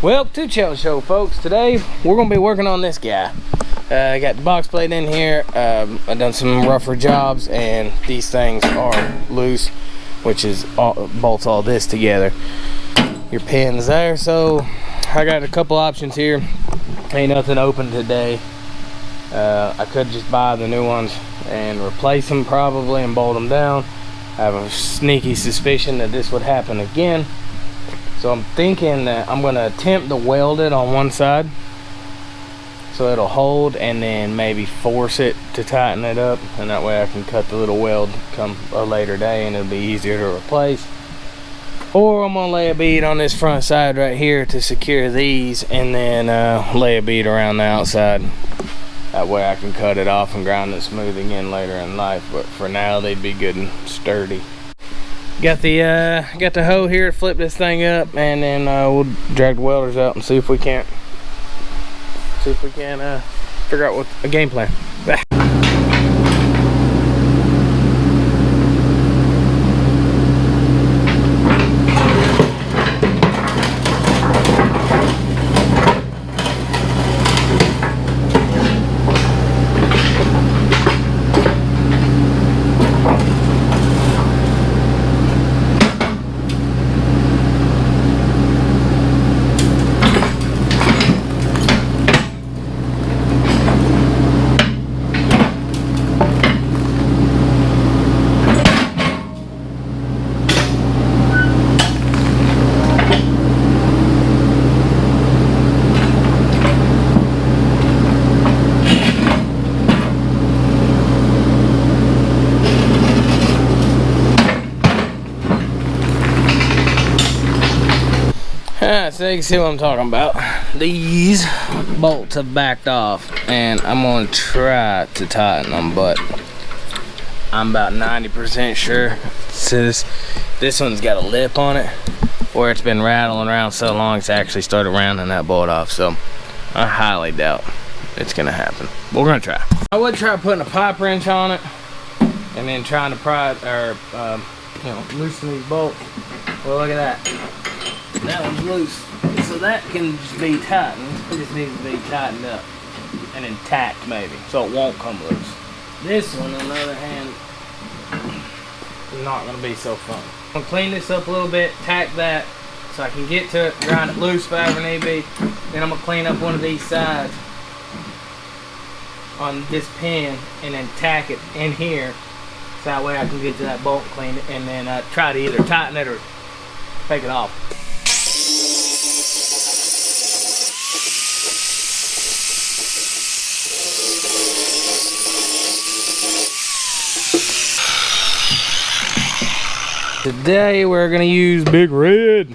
Welcome to Chell Show, folks. Today we're going to be working on this guy. I got the box plate in here. I've done some rougher jobs, and these things are loose, which is bolts all this together. Your pin's there, so I got a couple options here. Ain't nothing open today. I could just buy the new ones and replace them probably and bolt them down. I have a sneaky suspicion that this would happen again. So I'm thinking that I'm gonna attempt to weld it on one side so it'll hold, and then maybe force it to tighten it up, and that way I can cut the little weld come a later day and it'll be easier to replace. Or I'm gonna lay a bead on this front side right here to secure these, and then lay a bead around the outside. That way I can cut it off and grind it smooth again later in life, but for now they'd be good and sturdy. Got the hoe here to flip this thing up, and then we'll drag the welders out and see if we can't figure out what a game plan. So you can see what I'm talking about. These bolts have backed off, and I'm gonna try to tighten them, but I'm about 90% sure. This one's got a lip on it where it's been rattling around so long it's actually started rounding that bolt off, so I highly doubt it's gonna happen. But we're gonna try. I would try putting a pipe wrench on it and then trying to pry it, or loosen these bolts. Well, look at that. That one's loose, so that can just be tightened. It just needs to be tightened up and intact, maybe, so it won't come loose. This one, on the other hand, is not going to be so fun. I'm going to clean this up a little bit, tack that, so I can get to it, grind it loose if I ever need be. Then I'm going to clean up one of these sides on this pin and then tack it in here, so that way I can get to that bolt and clean it, and then try to either tighten it or take it off. Today we're gonna use Big Red.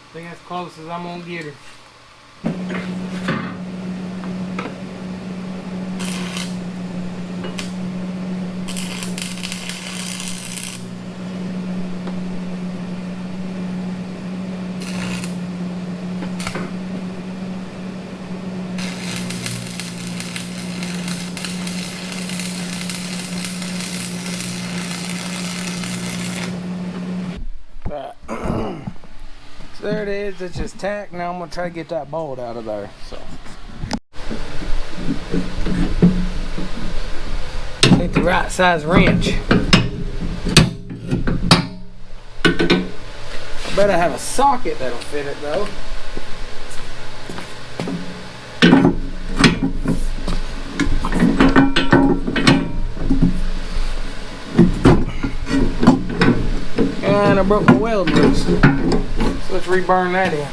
I think that's close as I'm gonna get her. There it is, it's just tacked. Now I'm gonna try to get that bolt out of there. So get the right size wrench. I bet I have a socket that'll fit it though. And I broke my weld loose. So let's reburn that in.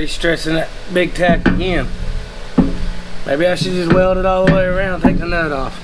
already stressing that big tack again. Maybe I should just weld it all the way around, take the nut off.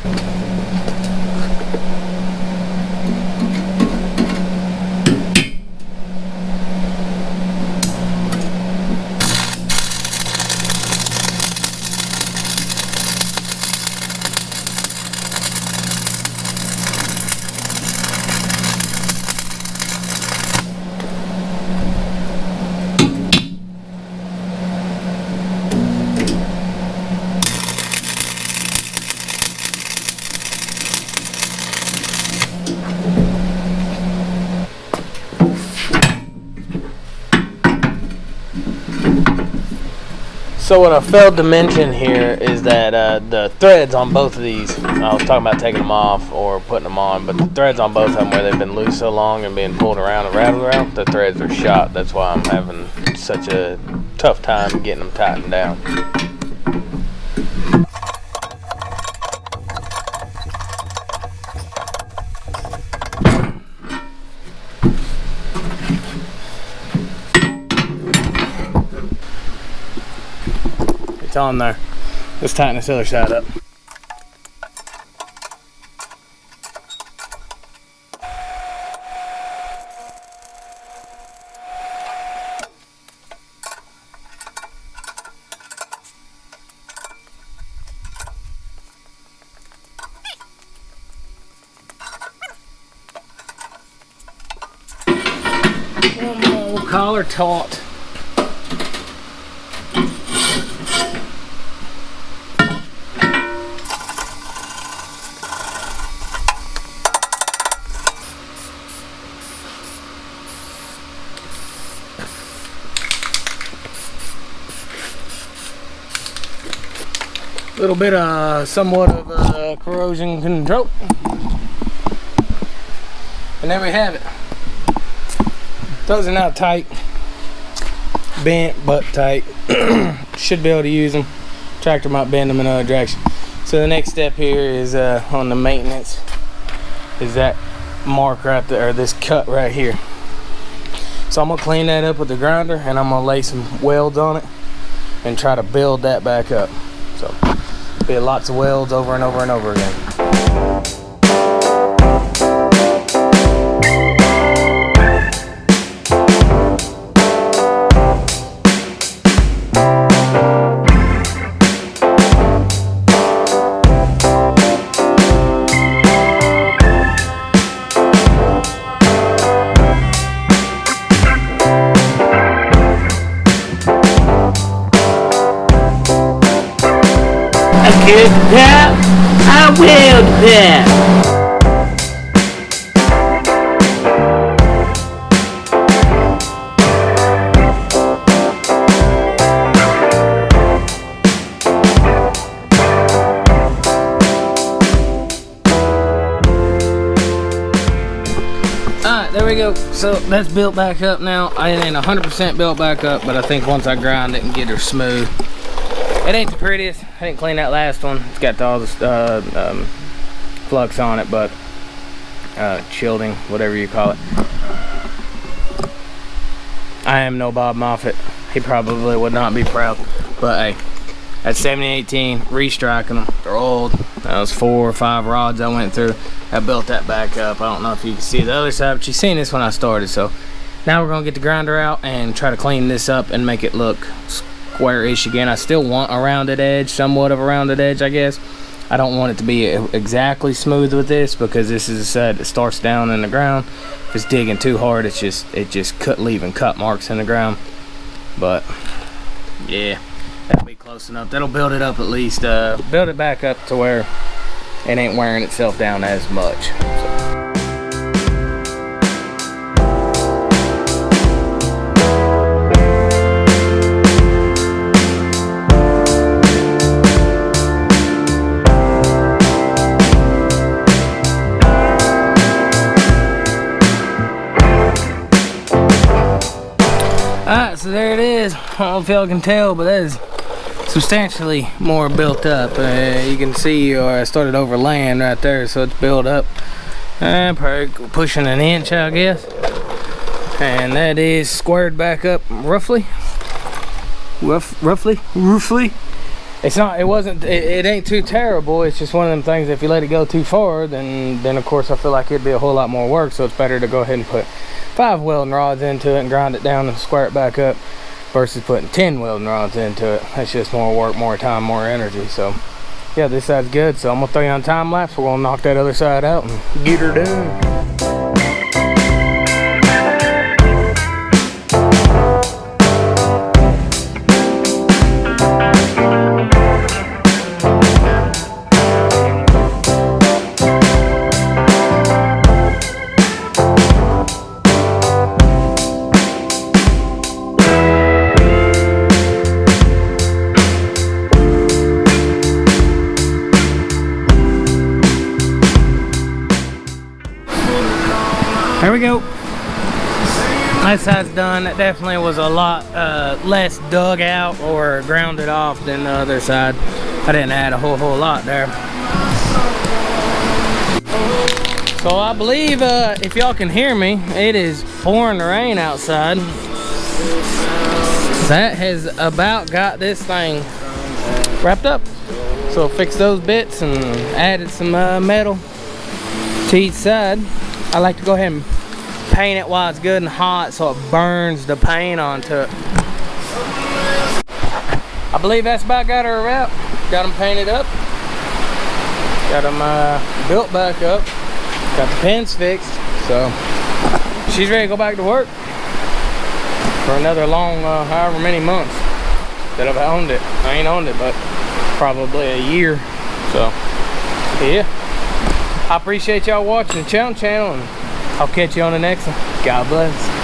So what I failed to mention here is that the threads on both of these, I was talking about taking them off or putting them on, but the threads on both of them, where they've been loose so long and being pulled around and rattled around, the threads are shot. That's why I'm having such a tough time getting them tightened down. On there. Let's tighten this other side up. One more collar taut. Little bit of somewhat of corrosion control, and there we have it. Those are now tight, bent but tight. Should be able to use them. Tractor might bend them in another direction. So the next step here is on the maintenance is that mark right there, or this cut right here. So I'm gonna clean that up with the grinder, and I'm gonna lay some welds on it and try to build that back up. So be lots of welds over and over and over again. Good pal, I will pal. Alright, there we go. So that's built back up now. I ain't 100% built back up, but I think once I grind it and get her smooth. It ain't the prettiest. I didn't clean that last one. It's got all this flux on it, but shielding, whatever you call it. I am no Bob Moffat. He probably would not be proud. But hey, that's 7018, restriking them. They're old. That was 4 or 5 rods I went through. I built that back up. I don't know if you can see the other side, but you've seen this when I started. So now we're gonna get the grinder out and try to clean this up and make it look square-ish again. I still want a rounded edge, somewhat of a rounded edge, I guess. I don't want it to be exactly smooth with this, because this is a side that starts down in the ground. If it's digging too hard, it just leaving cut marks in the ground. But yeah, that'll be close enough. That'll build it up at least, build it back up to where it ain't wearing itself down as much. So. Alright, so there it is. I don't know if y'all can tell, but that is substantially more built up. You can see, or I started overlaying right there, so it's built up. Probably pushing an inch, I guess. And that is squared back up roughly. roughly. It ain't too terrible. It's just one of them things, if you let it go too far, then of course I feel like it'd be a whole lot more work. So it's better to go ahead and put 5 welding rods into it and grind it down and square it back up versus putting 10 welding rods into it. That's just more work, more time, more energy. So yeah, this side's good. So I'm gonna throw you on time lapse. We're gonna knock that other side out and get her done. There we go. That side's done. That definitely was a lot less dug out or grounded off than the other side. I didn't add a whole lot there. So I believe if y'all can hear me, it is pouring rain outside. That has about got this thing wrapped up. So fixed those bits and added some metal to each side. I like to go ahead and paint it while it's good and hot so it burns the paint onto it. I believe that's about got her wrapped. Got them painted up. Got them built back up. Got the pins fixed. So she's ready to go back to work for another long, however many months that I've owned it. I ain't owned it, but probably a year. So yeah. I appreciate y'all watching the channel, and I'll catch you on the next one. God bless.